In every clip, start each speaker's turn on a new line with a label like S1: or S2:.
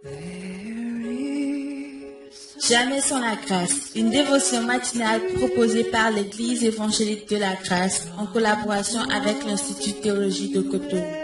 S1: Jamais sans la grâce. Une dévotion matinale proposée par l'Église évangélique de la grâce en collaboration avec l'Institut théologie de Cotonou.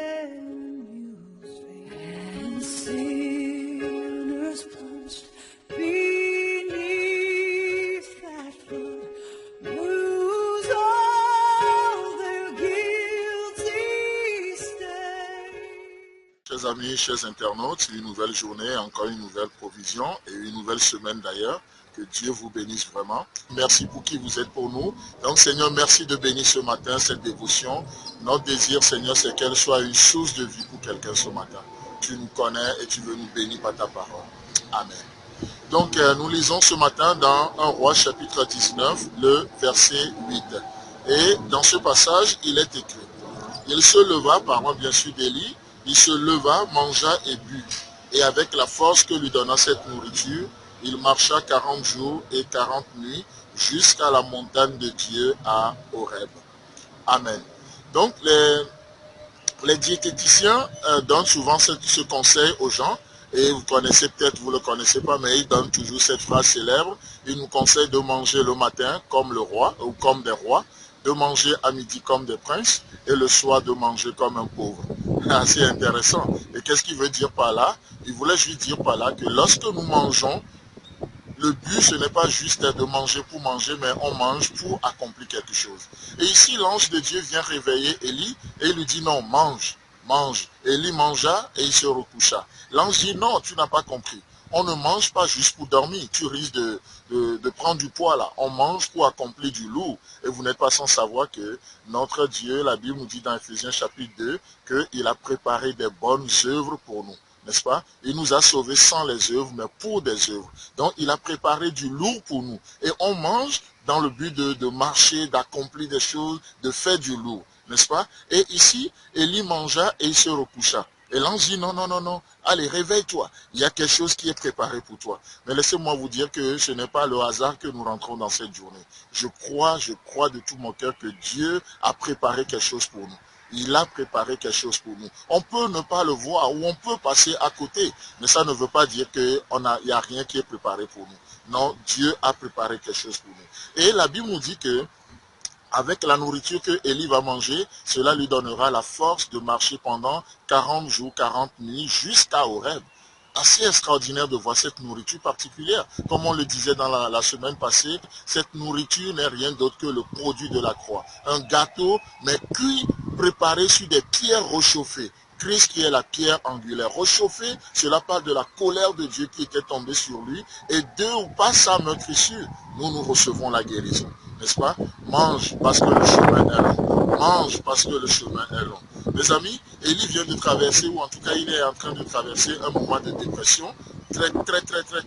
S2: Chers amis, chers internautes, une nouvelle journée, encore une nouvelle provision et une nouvelle semaine d'ailleurs. Que Dieu vous bénisse vraiment. Merci pour qui vous êtes pour nous. Donc Seigneur, merci de bénir ce matin cette dévotion. Notre désir, Seigneur, c'est qu'elle soit une source de vie pour quelqu'un ce matin. Tu nous connais et tu veux nous bénir par ta parole. Amen. Donc nous lisons ce matin dans 1 Roi chapitre 19, le verset 8. Et dans ce passage, il est écrit: il se leva, parlant bien sûr d'Élie, il se leva, mangea et but. Et avec la force que lui donna cette nourriture, il marcha 40 jours et 40 nuits jusqu'à la montagne de Dieu à Horeb. Amen. Donc les diététiciens donnent souvent ce conseil aux gens. Et vous connaissez peut-être, vous ne le connaissez pas, mais ils donnent toujours cette phrase célèbre. Ils nous conseillent de manger le matin comme le roi ou comme des rois, de manger à midi comme des princes et le soir de manger comme un pauvre. Assez intéressant. Et qu'est-ce qu'il veut dire par là? Il voulait juste dire par là que lorsque nous mangeons, le but, ce n'est pas juste de manger pour manger, mais on mange pour accomplir quelque chose. Et ici, l'ange de Dieu vient réveiller Élie et il lui dit non, mange, mange. Élie mangea et il se recoucha. L'ange dit non, tu n'as pas compris. On ne mange pas juste pour dormir, tu risques de prendre du poids là. On mange pour accomplir du lourd. Et vous n'êtes pas sans savoir que notre Dieu, la Bible nous dit dans Ephésiens chapitre 2, qu'il a préparé des bonnes œuvres pour nous. N'est-ce pas? Il nous a sauvés sans les œuvres, mais pour des œuvres. Donc, il a préparé du lourd pour nous. Et on mange dans le but de marcher, d'accomplir des choses, de faire du lourd. N'est-ce pas? Et ici, Élie mangea et il se recoucha. Et l'ange dit non, non, non, non, allez, réveille-toi. Il y a quelque chose qui est préparé pour toi. Mais laissez-moi vous dire que ce n'est pas le hasard que nous rentrons dans cette journée. Je crois de tout mon cœur que Dieu a préparé quelque chose pour nous. Il a préparé quelque chose pour nous. On peut ne pas le voir ou on peut passer à côté, mais ça ne veut pas dire qu'il n'y a rien qui est préparé pour nous. Non, Dieu a préparé quelque chose pour nous. Et la Bible nous dit que avec la nourriture que Élie va manger, cela lui donnera la force de marcher pendant 40 jours, 40 nuits jusqu'à Horeb. Assez extraordinaire de voir cette nourriture particulière. Comme on le disait dans la semaine passée, cette nourriture n'est rien d'autre que le produit de la croix. Un gâteau, mais cuit, préparé sur des pierres réchauffées. Christ qui est la pierre angulaire. Réchauffé, cela parle de la colère de Dieu qui était tombée sur lui. Et de ou pas sa meurtrissure, nous recevons la guérison. N'est-ce pas? Mange parce que le chemin est long. Mange parce que le chemin est long. Mes amis, Élie vient de traverser, ou en tout cas il est en train de traverser un moment de dépression très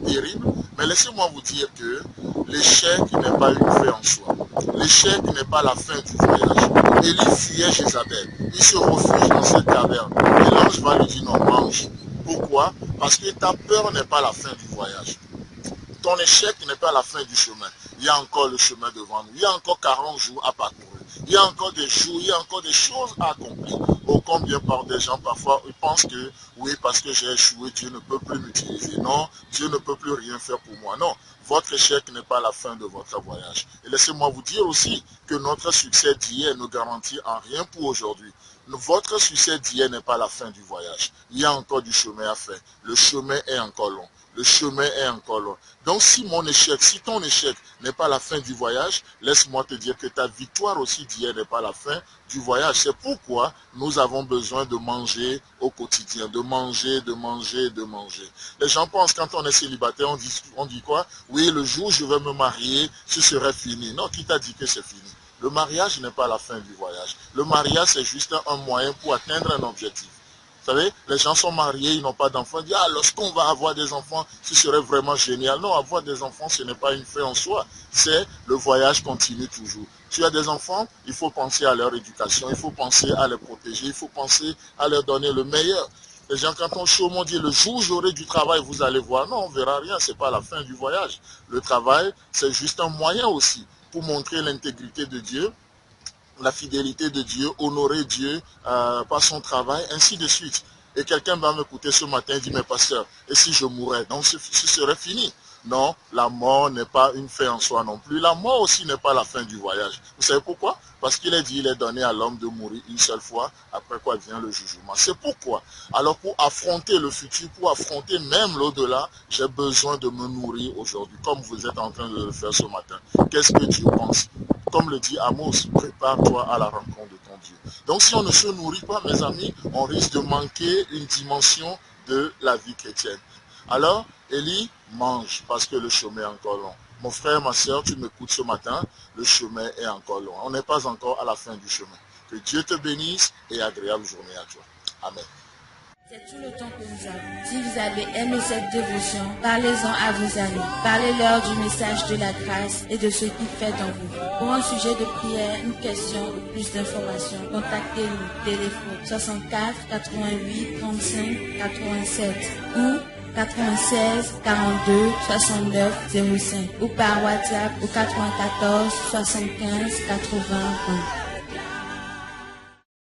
S2: terrible. Mais laissez-moi vous dire que l'échec n'est pas une fin en soi. L'échec n'est pas la fin du voyage. Élie fuyait Jézabel. Il se refuge dans cette caverne. Et l'ange va lui dire non, mange. Pourquoi? Parce que ta peur n'est pas la fin du voyage. Ton échec n'est pas la fin du chemin. Il y a encore le chemin devant nous. Il y a encore 40 jours à parcourir. Il y a encore des jours, il y a encore des choses à accomplir. Oh, combien par des gens parfois ils pensent que oui, parce que j'ai échoué, Dieu ne peut plus m'utiliser. Non, Dieu ne peut plus rien faire pour moi. Non, votre échec n'est pas la fin de votre voyage. Et laissez-moi vous dire aussi que notre succès d'hier ne garantit en rien pour aujourd'hui. Votre succès d'hier n'est pas la fin du voyage. Il y a encore du chemin à faire. Le chemin est encore long. Le chemin est encore long. Donc si ton échec n'est pas la fin du voyage, laisse-moi te dire que ta victoire aussi d'hier n'est pas la fin du voyage. C'est pourquoi nous avons besoin de manger au quotidien, de manger. Les gens pensent quand on est célibataire, on dit quoi? Oui, le jour où je vais me marier, ce serait fini. Non, qui t'a dit que c'est fini? Le mariage n'est pas la fin du voyage. Le mariage, c'est juste un moyen pour atteindre un objectif. Vous savez, les gens sont mariés, ils n'ont pas d'enfants. Ils disent, ah, lorsqu'on va avoir des enfants, ce serait vraiment génial. Non, avoir des enfants, ce n'est pas une fin en soi. C'est le voyage continue toujours. Tu as des enfants, il faut penser à leur éducation, il faut penser à les protéger, il faut penser à leur donner le meilleur. Les gens, quand on chôme, on dit, le jour où j'aurai du travail, vous allez voir. Non, on ne verra rien, ce n'est pas la fin du voyage. Le travail, c'est juste un moyen aussi pour montrer l'intégrité de Dieu, la fidélité de Dieu, honorer Dieu par son travail, ainsi de suite. Et quelqu'un va m'écouter ce matin et dire, mais pasteur, et si je mourais? Donc ce serait fini. Non, la mort n'est pas une fin en soi non plus. La mort aussi n'est pas la fin du voyage. Vous savez pourquoi? Parce qu'il est dit, il est donné à l'homme de mourir une seule fois, après quoi vient le jugement. C'est pourquoi. Alors pour affronter le futur, pour affronter même l'au-delà, j'ai besoin de me nourrir aujourd'hui, comme vous êtes en train de le faire ce matin. Qu'est-ce que Dieu pense? Comme le dit Amos, prépare-toi à la rencontre de ton Dieu. Donc si on ne se nourrit pas, mes amis, on risque de manquer une dimension de la vie chrétienne. Alors, Élie, mange parce que le chemin est encore long. Mon frère, ma soeur, tu m'écoutes ce matin, le chemin est encore long. On n'est pas encore à la fin du chemin. Que Dieu te bénisse et agréable journée à toi. Amen.
S1: C'est tout le temps que nous avons. Si vous avez aimé cette dévotion, parlez-en à vos amis. Parlez-leur du message de la grâce et de ce qu'il fait dans vous. Pour un sujet de prière, une question ou plus d'informations, contactez-nous. Téléphone 64 88 35 87 ou 96 42 69 05 ou par WhatsApp au 94 75 80 20.